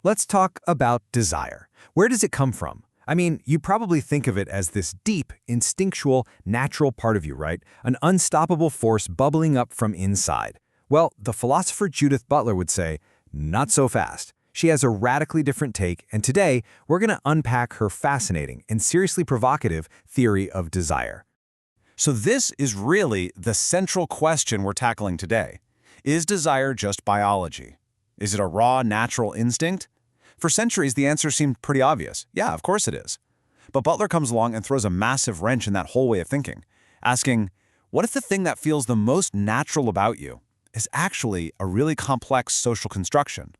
Let's talk about desire. Where does it come from? I mean, you probably think of it as this deep, instinctual, natural part of you, right? An unstoppable force bubbling up from inside. Well, the philosopher Judith Butler would say, not so fast. She has a radically different take, and today we're going to unpack her fascinating and seriously provocative theory of desire. So this is really the central question we're tackling today. Is desire just biology? Is it a raw, natural instinct? For centuries, the answer seemed pretty obvious. Yeah, of course it is. But Butler comes along and throws a massive wrench in that whole way of thinking, asking, what if the thing that feels the most natural about you is actually a really complex social construction?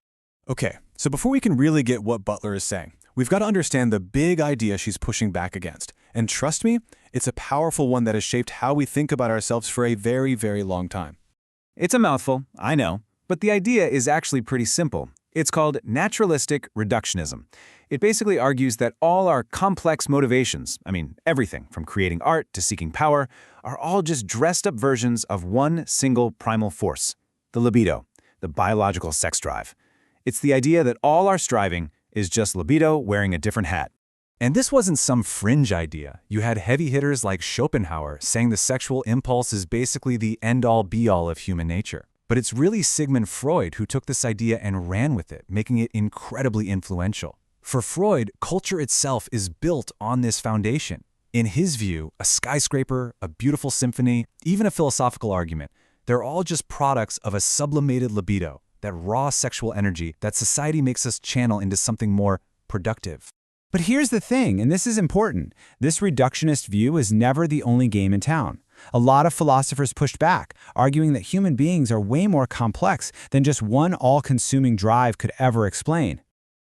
Okay, so before we can really get what Butler is saying, we've got to understand the big idea she's pushing back against. And trust me, it's a powerful one that has shaped how we think about ourselves for a very, very long time. It's a mouthful, I know, but the idea is actually pretty simple. It's called naturalistic reductionism. It basically argues that all our complex motivations, everything from creating art to seeking power, are all just dressed up versions of one single primal force, the libido, the biological sex drive. It's the idea that all our striving is just libido wearing a different hat. And this wasn't some fringe idea. You had heavy hitters like Schopenhauer saying the sexual impulse is basically the end-all be-all of human nature. But it's really Sigmund Freud who took this idea and ran with it, making it incredibly influential. For Freud, culture itself is built on this foundation. In his view, a skyscraper, a beautiful symphony, even a philosophical argument, they're all just products of a sublimated libido, that raw sexual energy that society makes us channel into something more productive. But here's the thing, and this is important. This reductionist view is never the only game in town. A lot of philosophers pushed back, arguing that human beings are way more complex than just one all-consuming drive could ever explain.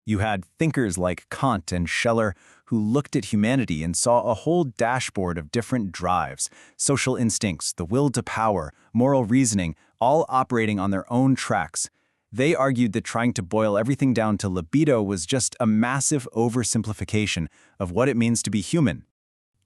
You had thinkers like Kant and Scheller who looked at humanity and saw a whole dashboard of different drives, social instincts, the will to power, moral reasoning, all operating on their own tracks. They argued that trying to boil everything down to libido was just a massive oversimplification of what it means to be human.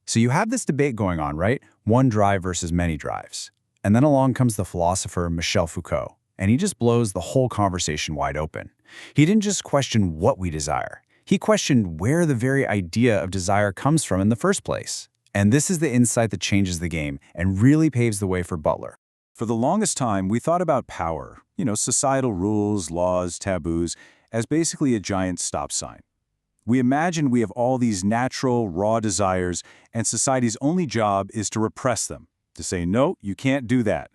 So you have this debate going on, right? One drive versus many drives. And then along comes the philosopher Michel Foucault, and he just blows the whole conversation wide open. He didn't just question what we desire. He questioned where the very idea of desire comes from in the first place. And this is the insight that changes the game and really paves the way for Butler. For the longest time, we thought about power, societal rules, laws, taboos, as basically a giant stop sign. We imagine we have all these natural, raw desires, and society's only job is to repress them, to say, no, you can't do that.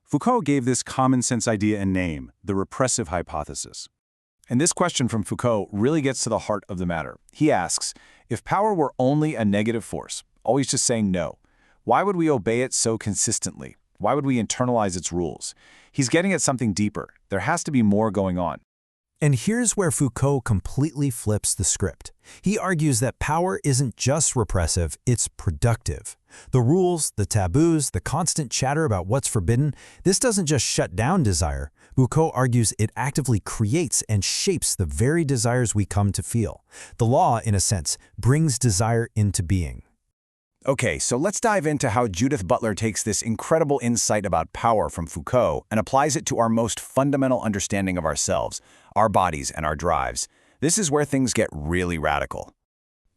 Foucault gave this common-sense idea a name, the repressive hypothesis. And this question from Foucault really gets to the heart of the matter. He asks, if power were only a negative force, always just saying no, why would we obey it so consistently? Why would we internalize its rules? He's getting at something deeper. There has to be more going on. And here's where Foucault completely flips the script. He argues that power isn't just repressive, it's productive. The rules, the taboos, the constant chatter about what's forbidden, this doesn't just shut down desire. Foucault argues it actively creates and shapes the very desires we come to feel. The law, in a sense, brings desire into being. Okay, so let's dive into how Judith Butler takes this incredible insight about power from Foucault and applies it to our most fundamental understanding of ourselves, our bodies, and our drives. This is where things get really radical.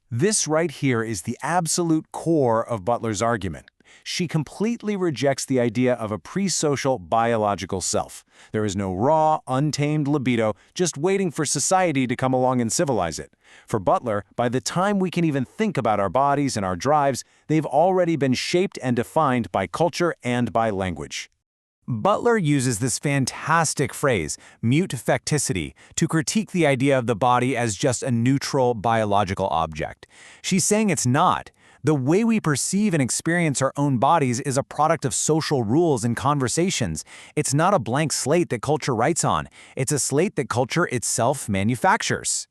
This right here is the absolute core of Butler's argument. She completely rejects the idea of a pre-social biological self. There is no raw, untamed libido just waiting for society to come along and civilize it. For Butler, by the time we can even think about our bodies and our drives, they've already been shaped and defined by culture and by language. Butler uses this fantastic phrase, mute facticity, to critique the idea of the body as just a neutral biological object. She's saying it's not. The way we perceive and experience our own bodies is a product of social rules and conversations. It's not a blank slate that culture writes on. It's a slate that culture itself manufactures.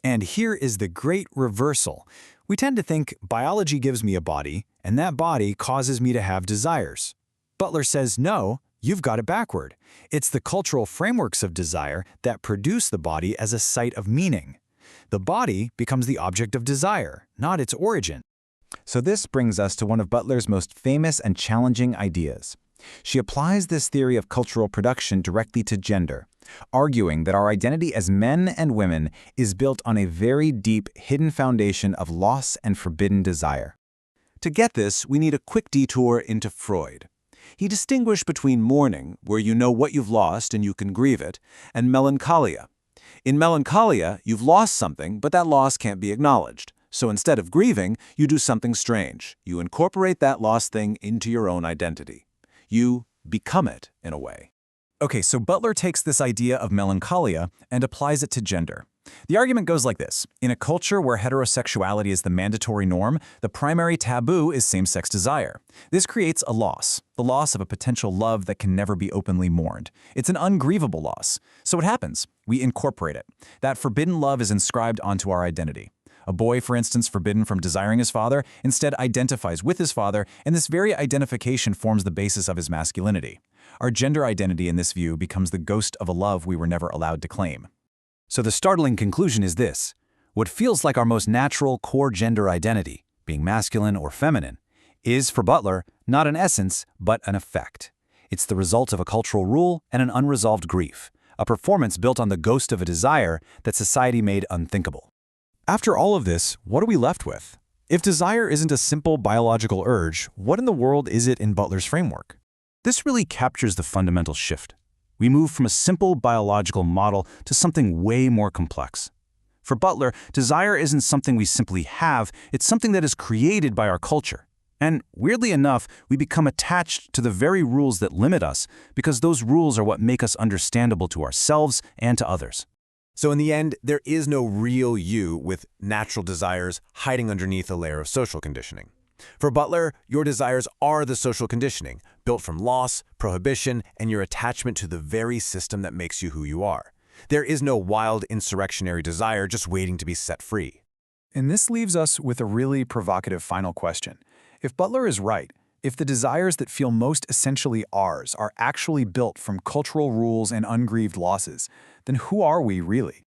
And here is the great reversal. We tend to think biology gives me a body, and that body causes me to have desires. Butler says, no, you've got it backward. It's the cultural frameworks of desire that produce the body as a site of meaning. The body becomes the object of desire, not its origin. So this brings us to one of Butler's most famous and challenging ideas. She applies this theory of cultural production directly to gender, arguing that our identity as men and women is built on a very deep, hidden foundation of loss and forbidden desire. To get this, we need a quick detour into Freud. He distinguished between mourning, where you know what you've lost and you can grieve it, and melancholia. In melancholia, you've lost something, but that loss can't be acknowledged. So instead of grieving, you do something strange. You incorporate that lost thing into your own identity. You become it, in a way. Okay, so Butler takes this idea of melancholia and applies it to gender. The argument goes like this. In a culture where heterosexuality is the mandatory norm, the primary taboo is same-sex desire. This creates a loss, the loss of a potential love that can never be openly mourned. It's an ungrievable loss. So what happens? We incorporate it. That forbidden love is inscribed onto our identity. A boy, for instance, forbidden from desiring his father, instead identifies with his father, and this very identification forms the basis of his masculinity. Our gender identity in this view becomes the ghost of a love we were never allowed to claim. So the startling conclusion is this. What feels like our most natural core gender identity, being masculine or feminine, is, for Butler, not an essence, but an effect. It's the result of a cultural rule and an unresolved grief, a performance built on the ghost of a desire that society made unthinkable. After all of this, what are we left with? If desire isn't a simple biological urge, what in the world is it in Butler's framework? This really captures the fundamental shift. We move from a simple biological model to something way more complex. For Butler, desire isn't something we simply have, it's something that is created by our culture. And weirdly enough, we become attached to the very rules that limit us because those rules are what make us understandable to ourselves and to others. So in the end, there is no real you with natural desires hiding underneath a layer of social conditioning. For Butler, your desires are the social conditioning, built from loss, prohibition, and your attachment to the very system that makes you who you are. There is no wild insurrectionary desire just waiting to be set free. And this leaves us with a really provocative final question. If Butler is right, if the desires that feel most essentially ours are actually built from cultural rules and ungrieved losses, then who are we really?